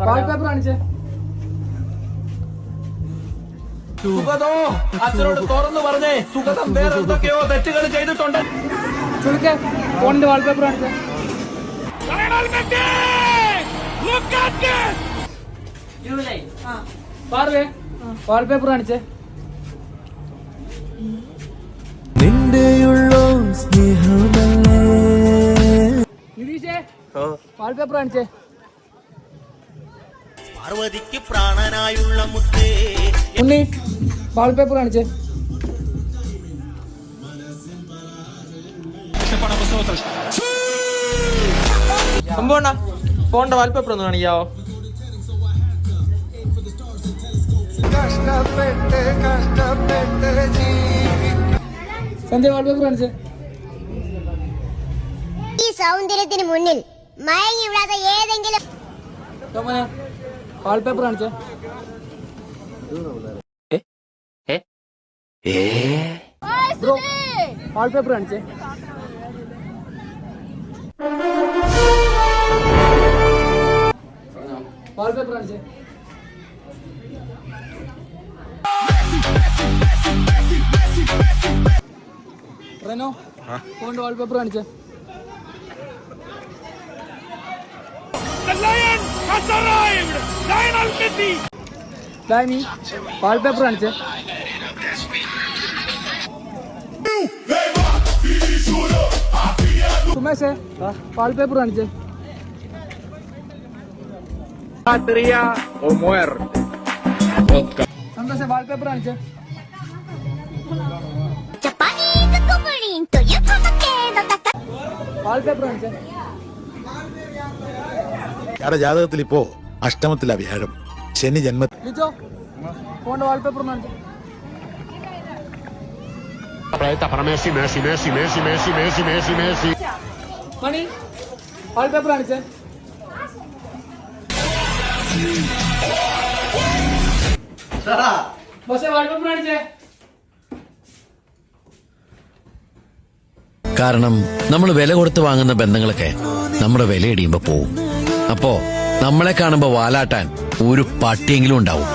Wallpaper കാണിച്ചേ. സുഗതോ അച്ഛനോട് തുറന്നു പറഞ്ഞേ, സുഗതം വേറെ എന്തൊക്കെയോ തെറ്റുകൾ ചെയ്തിട്ടുണ്ട്. ചുരുക്കെ ഫോണിന്റെ വാൾപേപ്പർ കാണിച്ചേ. പാർവേ വാൾപേപ്പർ കാണിച്ചേ. നിതീഷേ വാൾപേപ്പർ കാണിച്ചേ. പാർവതിക്ക് പ്രാണനായുള്ള മുത്തേ. ഉണ്ണി വാൾപേപ്പർ കാണിച്ചേ. സംഭവം ഫോണിന്റെ വാൽപേപ്പർ ഒന്ന് കാണിക്കാവോ? സന്ധ്യ വാൾപേപ്പർ കാണിച്ചേ. ഈ സൗന്ദര്യത്തിന് മുന്നിൽ മയങ്ങി വിടാത്ത ഏതെങ്കിലും വാൾപേപ്പർ കാണിച്ചേ. ബ്രോ വാൾപേപ്പർ കാണിച്ചേ. വാൾപേപ്പർ കാണിച്ചേ. റെനോ ഫോണിന്റെ വാൾപേപ്പർ കാണിച്ചേ. ഡാനി വാൾപേപ്പർ കാണിച്ചേ. സുമേഷേ വാൾപേപ്പർ കാണിച്ചേ. സന്തോഷേ വാൾപേപ്പർ കാണിച്ചേ. വാൾപേപ്പർ കാണിച്ചേ. ജാതകത്തിൽ ഇപ്പോ അഷ്ടമത്തിലാ വ്യാഴം, ശനി ജന്മ. ലിജോ ഫോണിന്റെ വാൾപേപ്പർ കാണിച്ചേ. മണി വാൾപേപ്പർ കാണിച്ചേ. ബോസേ വാൾപേപ്പർ കാണിച്ചേ. കാരണം നമ്മൾ വില കൊടുത്ത് വാങ്ങുന്ന ബന്ധങ്ങളൊക്കെ നമ്മുടെ വില ഇടിയുമ്പോ പോവും. അപ്പോ നമ്മളെ കാണുമ്പോ വാലാട്ടാൻ ഒരു പട്ടിയെങ്കിലും ഉണ്ടാവും.